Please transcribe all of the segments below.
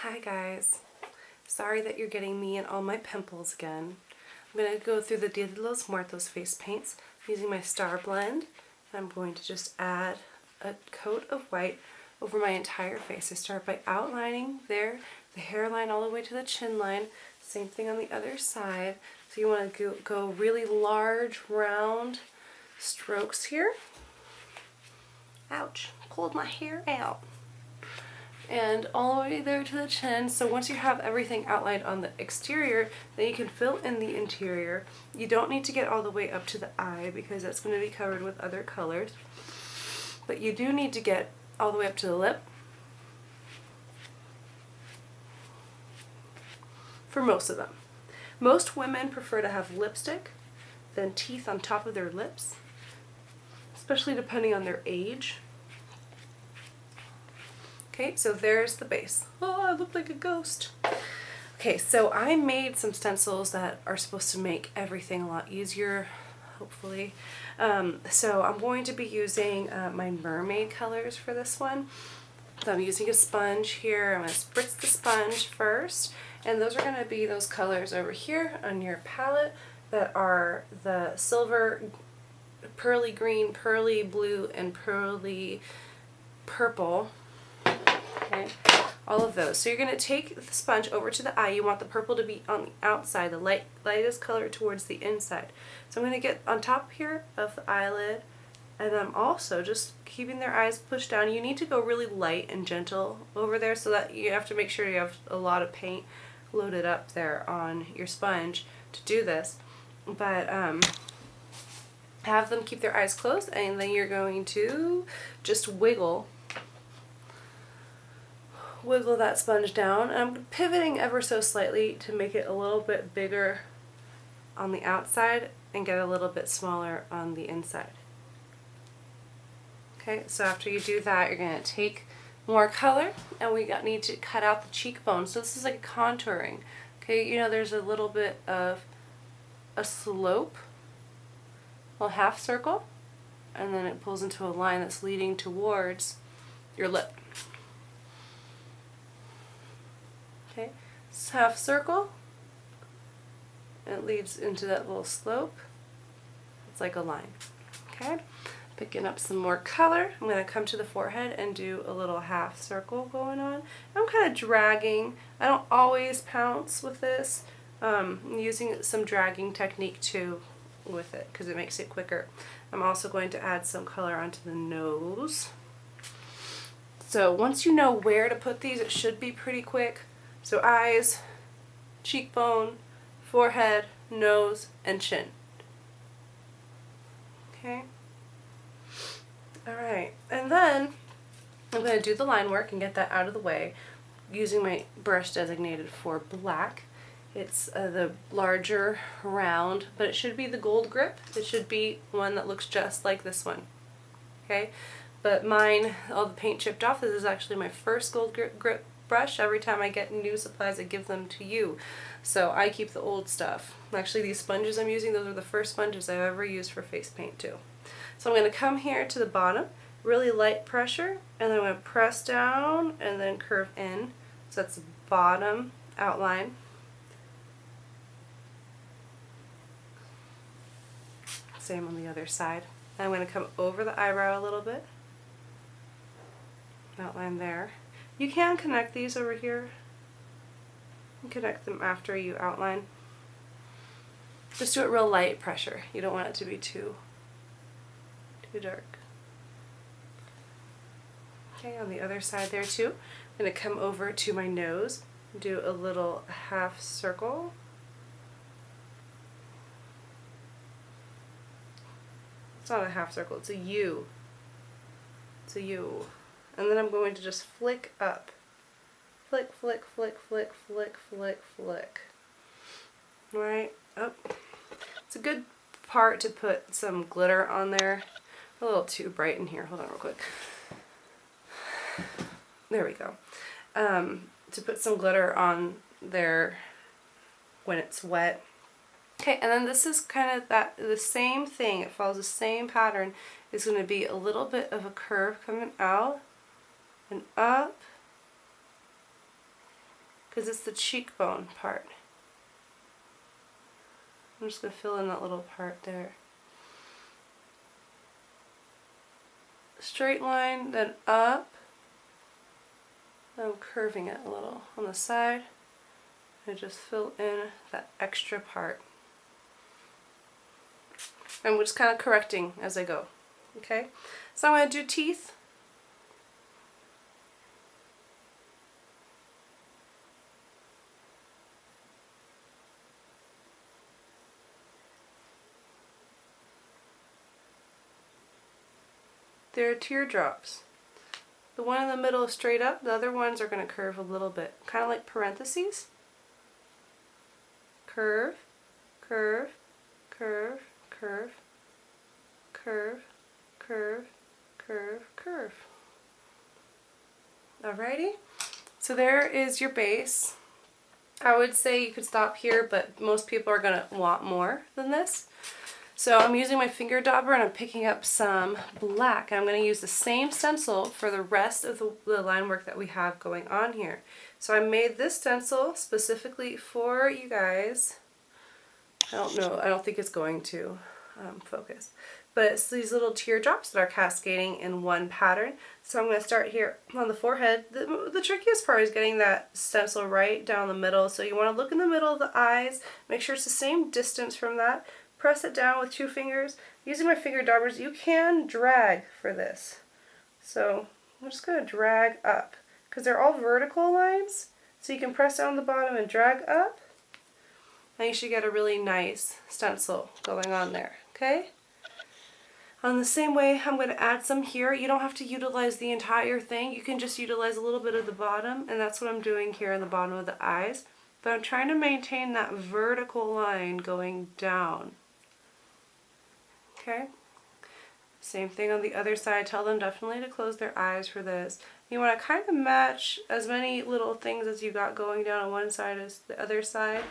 Hi guys, sorry that you're getting me and all my pimples again. I'm going to go through the Dia de los Muertos face paints using my star blend. I'm going to just add a coat of white over my entire face. I start by outlining there, the hairline all the way to the chin line. Same thing on the other side. So you want to go really large, round strokes here. Ouch, pulled my hair out. And all the way there to the chin. So once you have everything outlined on the exterior, then you can fill in the interior. You don't need to get all the way up to the eye because that's going to be covered with other colors. But you do need to get all the way up to the lip for most of them. Most women prefer to have lipstick than teeth on top of their lips, especially depending on their age. Okay, so there's the base. Oh, I look like a ghost. Okay, so I made some stencils that are supposed to make everything a lot easier, hopefully. So I'm going to be using my mermaid colors for this one. So I'm using a sponge here. I'm going to spritz the sponge first, and those are going to be those colors over here on your palette that are the silver, pearly green, pearly blue, and pearly purple. Okay, all of those. So you're going to take the sponge over to the eye. You want the purple to be on the outside, the lightest color towards the inside. So I'm going to get on top here of the eyelid, and I'm also just keeping their eyes pushed down. You need to go really light and gentle over there so that you have to make sure you have a lot of paint loaded up there on your sponge to do this. But have them keep their eyes closed, and then you're going to just wiggle that sponge down. And I'm pivoting ever so slightly to make it a little bit bigger on the outside and get a little bit smaller on the inside. Okay, so after you do that, you're going to take more color, and we need to cut out the cheekbone. So this is like contouring. Okay, you know there's a little bit of a slope, a little half circle, and then it pulls into a line that's leading towards your lip. Okay, it's half circle, and it leads into that little slope. It's like a line. Okay, picking up some more color. I'm going to come to the forehead and do a little half circle going on. I'm kind of dragging. I don't always pounce with this. I'm using some dragging technique too with it because it makes it quicker. I'm also going to add some color onto the nose. So once you know where to put these, it should be pretty quick. So eyes, cheekbone, forehead, nose, and chin. Okay. Alright, and then I'm going to do the line work and get that out of the way using my brush designated for black. It's the larger round, but it should be the gold grip. It should be one that looks just like this one. Okay, but mine, all the paint chipped off. This is actually my first gold grip brush. Every time I get new supplies, I give them to you. So I keep the old stuff. Actually, these sponges I'm using, those are the first sponges I've ever used for face paint too. So I'm going to come here to the bottom, really light pressure, and then I'm going to press down and then curve in. So that's the bottom outline. Same on the other side. I'm going to come over the eyebrow a little bit. Outline there. You can connect these over here. You can connect them after you outline. Just do it real light pressure. You don't want it to be too dark. Okay, on the other side there too. I'm going to come over to my nose and do a little half circle. It's not a half circle, it's a U. It's a U. And then I'm going to just flick up. Flick, flick, flick, flick, flick, flick, flick. Right up. It's a good part to put some glitter on there. A little too bright in here. Hold on real quick. There we go. To put some glitter on there when it's wet. Okay, and then this is kind of the same thing. It follows the same pattern. It's going to be a little bit of a curve coming out and up because it's the cheekbone part. I'm just going to fill in that little part there. Straight line, then up. I'm curving it a little on the side. And just fill in that extra part. I'm just kind of correcting as I go. Okay? So I'm going to do teeth. They're teardrops. The one in the middle is straight up, the other ones are going to curve a little bit, kind of like parentheses. Curve, curve, curve, curve, curve, curve, curve, curve. Alrighty, so there is your base. I would say you could stop here, but most people are going to want more than this. So I'm using my finger dauber and I'm picking up some black. I'm going to use the same stencil for the rest of the line work that we have going on here. So I made this stencil specifically for you guys. I don't think it's going to focus. But it's these little teardrops that are cascading in one pattern. So I'm going to start here on the forehead. The trickiest part is getting that stencil right down the middle. So you want to look in the middle of the eyes, make sure it's the same distance from that. Press it down with 2 fingers. Using my finger daubers, you can drag for this. So I'm just going to drag up because they're all vertical lines. So you can press down the bottom and drag up. And you should get a really nice stencil going on there. Okay? On the same way, I'm going to add some here. You don't have to utilize the entire thing. You can just utilize a little bit of the bottom. And that's what I'm doing here in the bottom of the eyes. But I'm trying to maintain that vertical line going down. Okay, same thing on the other side. Tell them definitely to close their eyes for this. You want to kind of match as many little things as you got going down on one side as the other side.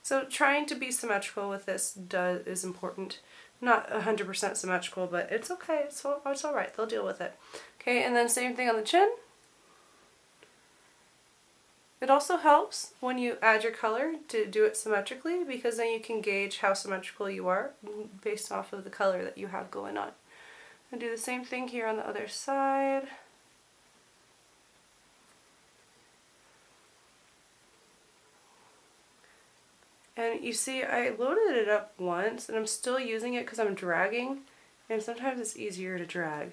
So trying to be symmetrical with this is important. Not 100% symmetrical, but it's okay. It's all right. They'll deal with it. Okay, and then same thing on the chin. It also helps when you add your color to do it symmetrically because then you can gauge how symmetrical you are based off of the color that you have going on. And do the same thing here on the other side. And you see I loaded it up once and I'm still using it because I'm dragging and sometimes it's easier to drag.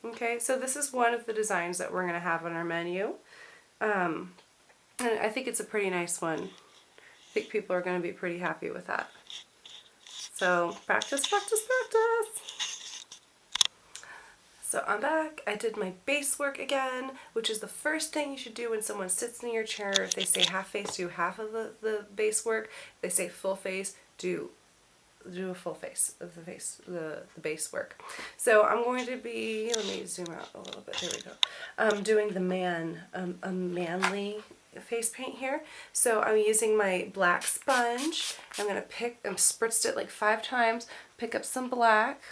Okay, so this is one of the designs that we're going to have on our menu. And I think it's a pretty nice one. I think people are going to be pretty happy with that. So practice, practice, practice. So I'm back. I did my base work again, which is the first thing you should do when someone sits in your chair. If they say half face, do half of the base work. If they say full face, do a full face of the base work. So I'm going to be, let me zoom out a little bit, there we go. I'm doing the a manly face paint here. So I'm using my black sponge. I'm going to spritzed it like 5 times, pick up some black,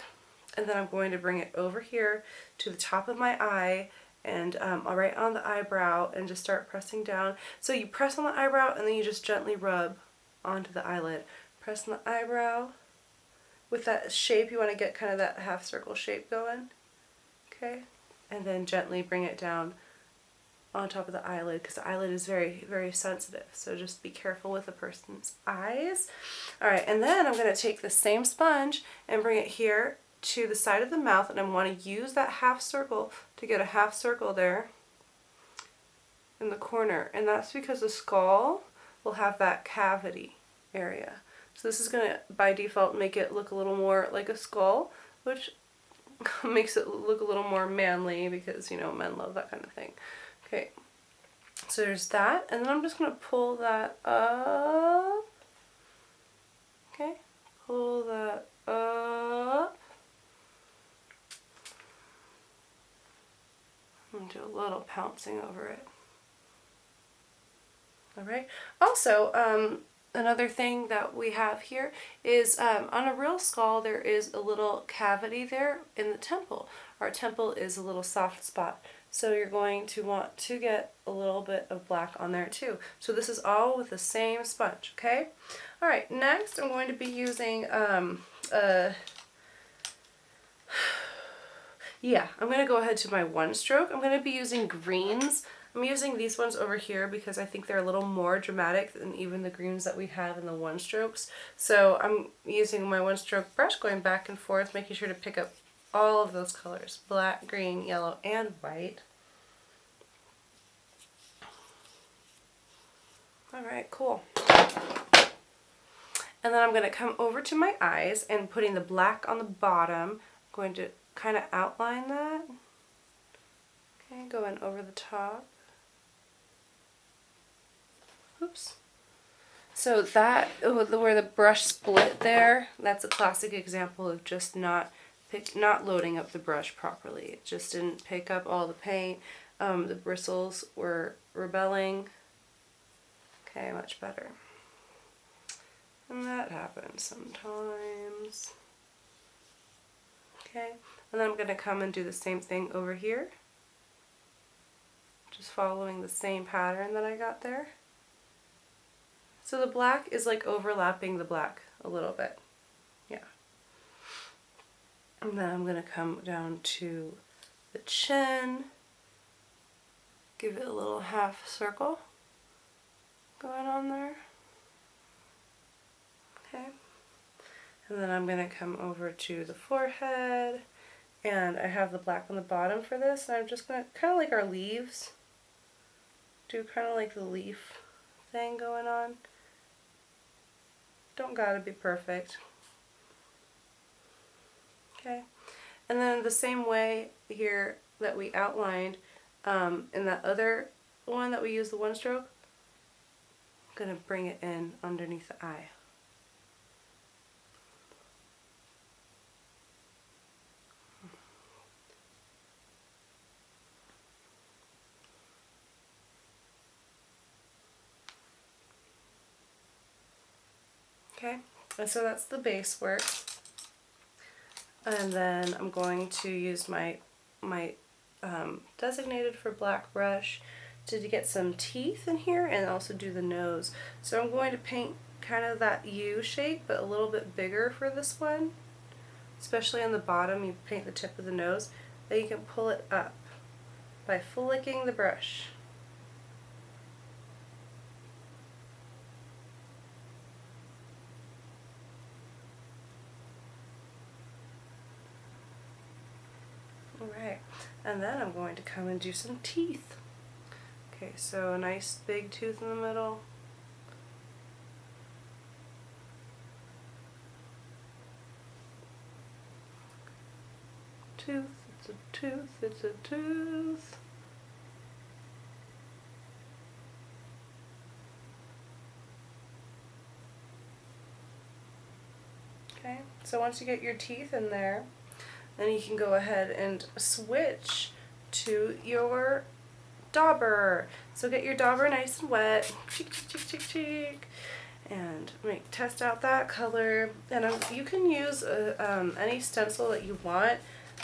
and then I'm going to bring it over here to the top of my eye and right on the eyebrow and just start pressing down. So you press on the eyebrow and then you just gently rub onto the eyelid. Press on the eyebrow. With that shape, you want to get kind of that half circle shape going. Okay? And then gently bring it down on top of the eyelid because the eyelid is very, very sensitive. So just be careful with a person's eyes. Alright, and then I'm going to take the same sponge and bring it here to the side of the mouth and I want to use that half circle to get a half circle there in the corner. And that's because the skull will have that cavity area. So this is going to, by default, make it look a little more like a skull, which makes it look a little more manly because, you know, men love that kind of thing. Okay, so there's that, and then I'm just going to pull that up. Okay, pull that up. And do a little pouncing over it. Alright, also, another thing that we have here is on a real skull there is a little cavity there in the temple. Our temple is a little soft spot. So you're going to want to get a little bit of black on there too. So this is all with the same sponge, okay? All right, next I'm going to be using, I'm going to go ahead to my one stroke. I'm going to be using greens. I'm using these ones over here because I think they're a little more dramatic than even the greens that we have in the one strokes. So I'm using my one stroke brush, going back and forth, making sure to pick up all of those colors, black, green, yellow, and white. Alright, cool. And then I'm going to come over to my eyes and putting the black on the bottom. I'm going to kind of outline that. Okay, going over the top. Oops. So that, where the brush split there, that's a classic example of just not loading up the brush properly. It just didn't pick up all the paint. The bristles were rebelling. Okay, much better. And that happens sometimes. Okay, and then I'm going to come and do the same thing over here. Just following the same pattern that I got there. So the black is like overlapping the black a little bit. Yeah. And then I'm going to come down to the chin. Give it a little half circle going on there. Okay. And then I'm going to come over to the forehead. And I have the black on the bottom for this. And I'm just going to, kind of like our leaves, do kind of like the leaf thing going on. Don't gotta be perfect. Okay. And then the same way here that we outlined in that other one that we used the one stroke, I'm going to bring it in underneath the eye. Okay, and so that's the base work. And then I'm going to use my designated for black brush to get some teeth in here and also do the nose. So I'm going to paint kind of that U shape, but a little bit bigger for this one. Especially on the bottom, you paint the tip of the nose. Then you can pull it up by flicking the brush. Alright, and then I'm going to come and do some teeth. Okay, so a nice big tooth in the middle. Tooth, it's a tooth, it's a tooth. Okay, so once you get your teeth in there, then you can go ahead and switch to your dauber. So get your dauber nice and wet, cheek, cheek, cheek, cheek, cheek, and test out that color. And you can use any stencil that you want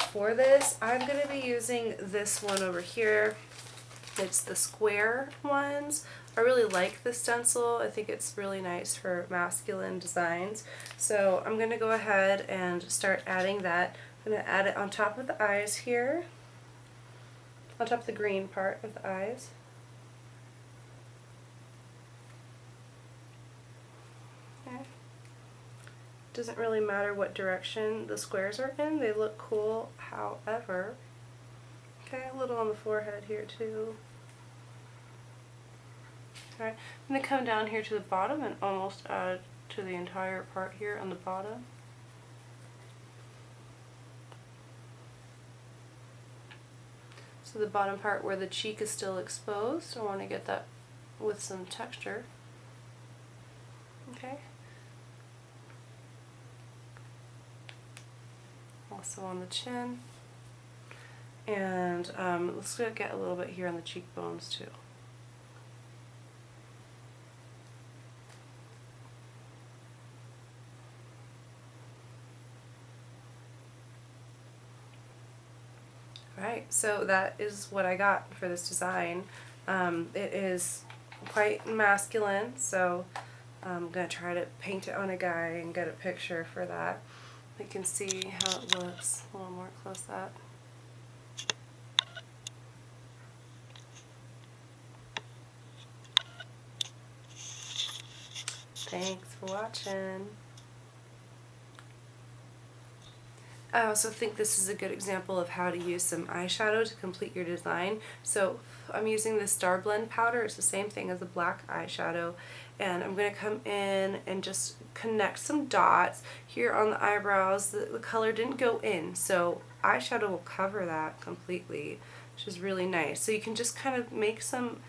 for this. I'm going to be using this one over here. It's the square ones. I really like this stencil. I think it's really nice for masculine designs. So I'm going to go ahead and start adding that. I'm going to add it on top of the eyes here, on top of the green part of the eyes. Okay. Doesn't really matter what direction the squares are in, they look cool however. Okay, a little on the forehead here too. Alright, I'm going to come down here to the bottom and almost add to the entire part here on the bottom. So the bottom part where the cheek is still exposed, I want to get that with some texture. Okay. Also on the chin. And let's get a little bit here on the cheekbones too. Alright. Alright, so that is what I got for this design. It is quite masculine, so I'm going to try to paint it on a guy and get a picture for that. You can see how it looks a little more close up. Thanks for watching. I also think this is a good example of how to use some eyeshadow to complete your design. So I'm using this Star Blend powder. It's the same thing as the black eyeshadow. And I'm going to come in and just connect some dots here on the eyebrows. The color didn't go in, so eyeshadow will cover that completely, which is really nice. So you can just kind of make some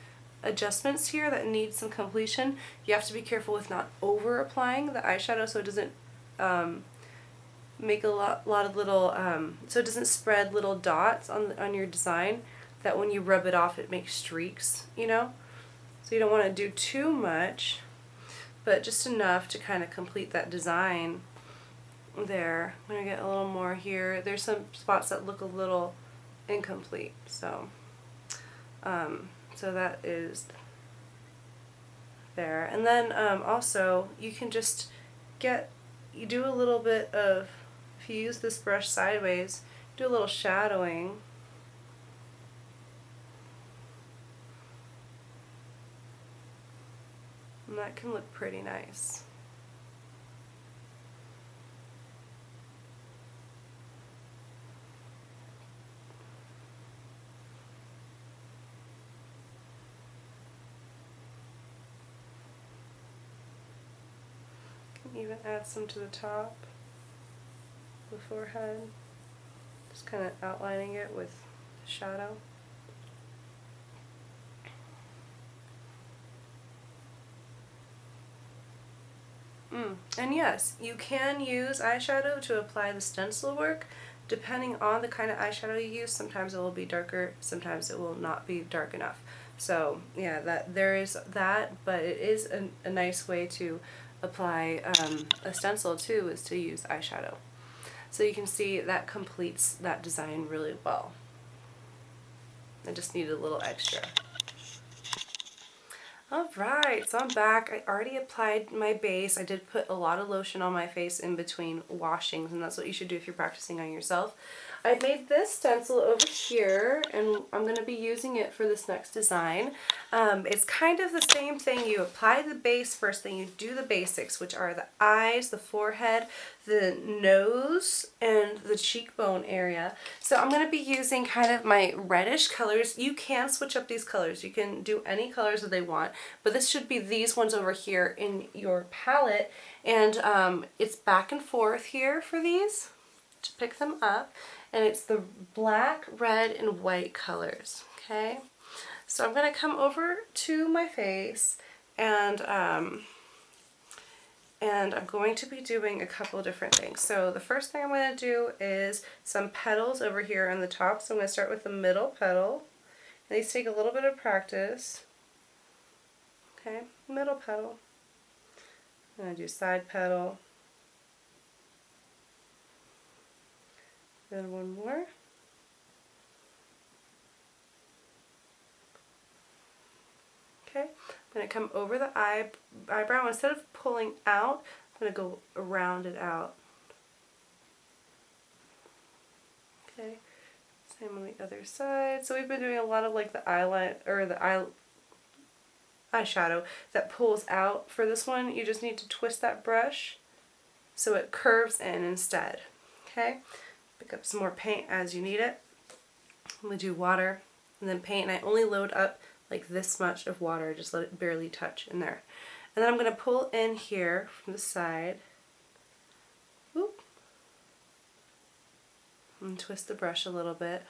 adjustments here that need some completion. You have to be careful with not over applying the eyeshadow so it doesn't make a lot of little, so it doesn't spread little dots on your design that when you rub it off it makes streaks, you know? So you don't want to do too much, but just enough to kind of complete that design there. I'm going to get a little more here. There's some spots that look a little incomplete, so so that is there. And then also you can just you do a little bit of, if you use this brush sideways, do a little shadowing. And that can look pretty nice. Can even add some to the top, the forehead, just kind of outlining it with shadow. And yes, you can use eyeshadow to apply the stencil work. Depending on the kind of eyeshadow you use, sometimes it will be darker, sometimes it will not be dark enough. So yeah, there is that, but it is a nice way to apply a stencil too, is to use eyeshadow. So you can see that completes that design really well. I just needed a little extra. Alright, so I'm back. I already applied my base. I did put a lot of lotion on my face in between washings, and that's what you should do if you're practicing on yourself. I made this stencil over here, and I'm going to be using it for this next design. It's kind of the same thing. You apply the base first, then you do the basics, which are the eyes, the forehead, the nose, and the cheekbone area. So I'm going to be using kind of my reddish colors. You can switch up these colors. You can do any colors that they want, but this should be these ones over here in your palette, and it's back and forth here for these to pick them up, and it's the black, red, and white colors. Okay, so I'm going to come over to my face, and I'm going to be doing a couple of different things. So the first thing I'm going to do is some petals over here on the top. So I'm going to start with the middle petal. And these take a little bit of practice. Okay, middle petal. I'm going to do side petal. Then one more. Okay, I'm going to come over the eyebrow. Instead of pulling out, I'm going to go around it out. Okay, same on the other side. So we've been doing a lot of like the eyeliner, or the eyeshadow that pulls out. For this one, you just need to twist that brush so it curves in instead. Okay, pick up some more paint as you need it. I'm going to do water and then paint, and I only load up like this much of water, just let it barely touch in there. And then I'm going to pull in here from the side. Whoop. And twist the brush a little bit.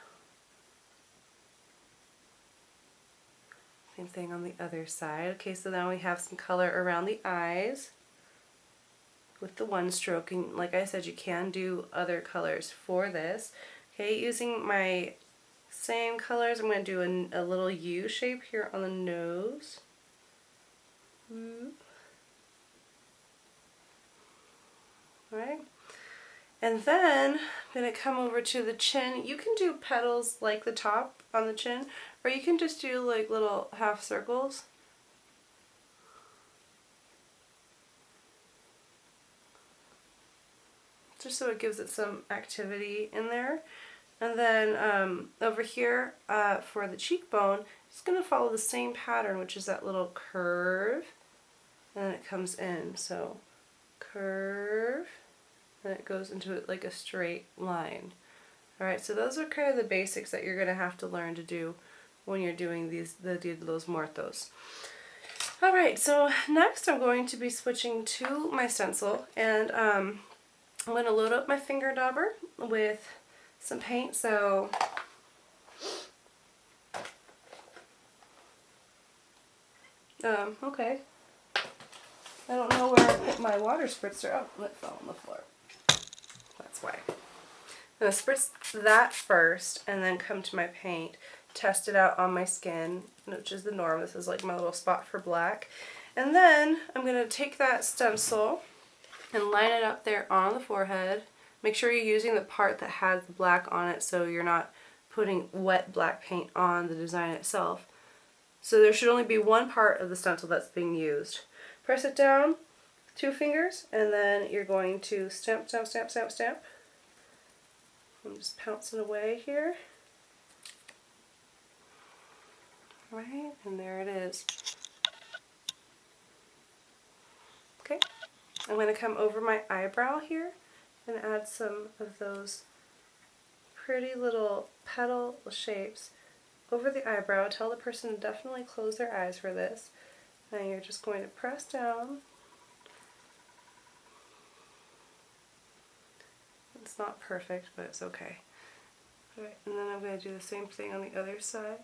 Same thing on the other side. Okay, so now we have some color around the eyes with the one stroke, and like I said, you can do other colors for this. Okay, using my same colors, I'm going to do a little U shape here on the nose. Alright, And then I'm going to come over to the chin. You can do petals like the top on the chin, or you can just do like little half circles. Just so it gives it some activity in there. And then over here for the cheekbone, it's going to follow the same pattern, which is that little curve, and then it comes in. So curve, and it goes into it like a straight line. Alright, so those are kind of the basics that you're going to have to learn to do when you're doing those muertos. Alright, so next I'm going to be switching to my stencil, and I'm going to load up my finger dauber with some paint. So okay. I don't know where I put my water spritzer. Oh, it fell on the floor. That's why. I'm going to spritz that first and then come to my paint, test it out on my skin, which is the norm. This is like my little spot for black. And then I'm going to take that stencil and line it up there on the forehead. Make sure you're using the part that has the black on it so you're not putting wet black paint on the design itself. So there should only be one part of the stencil that's being used. Press it down, 2 fingers, and then you're going to stamp, stamp, stamp, stamp, stamp. I'm just pouncing away here. Right, and there it is. Okay, I'm going to come over my eyebrow here and add some of those pretty little petal shapes over the eyebrow. Tell the person to definitely close their eyes for this. And you're just going to press down. It's not perfect, but it's okay. Alright, and then I'm going to do the same thing on the other side.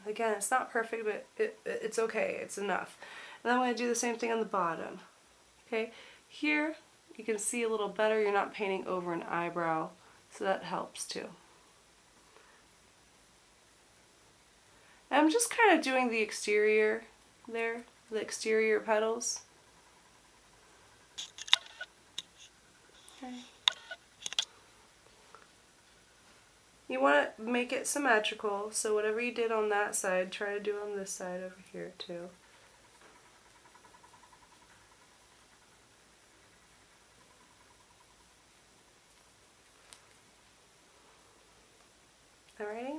Again, it's not perfect, but it's okay. It's enough. And then I'm going to do the same thing on the bottom. Okay, here you can see a little better. You're not painting over an eyebrow, so that helps too. And I'm just kind of doing the exterior there, the exterior petals. Okay. You want to make it symmetrical, so whatever you did on that side, try to do on this side over here too. Alrighty.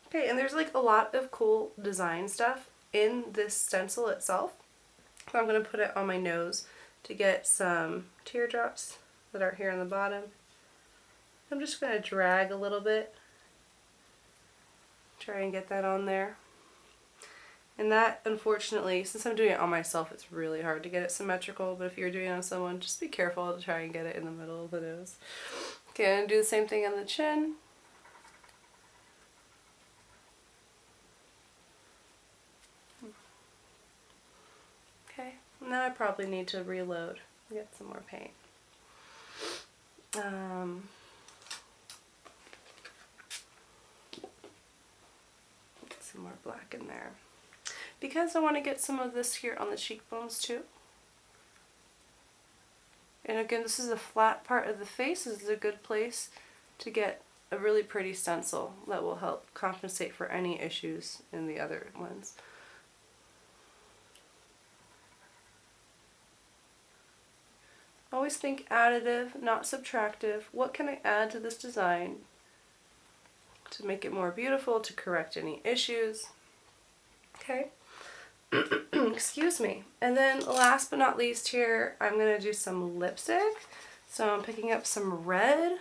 Okay, and there's like a lot of cool design stuff in this stencil itself. So I'm going to put it on my nose to get some teardrops that are here on the bottom. I'm just going to drag a little bit, try and get that on there. And that, unfortunately, since I'm doing it on myself, it's really hard to get it symmetrical, but if you're doing it on someone, just be careful to try and get it in the middle of the nose. Okay, I'm going to do the same thing on the chin. Okay, now I probably need to reload, get some more paint. Some more black in there because I want to get some of this here on the cheekbones too. And again, this is a flat part of the face. This is a good place to get a really pretty stencil that will help compensate for any issues in the other ones. Always think additive, not subtractive. What can I add to this design to make it more beautiful, to correct any issues? Okay. Excuse me. And then last but not least here, I'm going to do some lipstick. So I'm picking up some red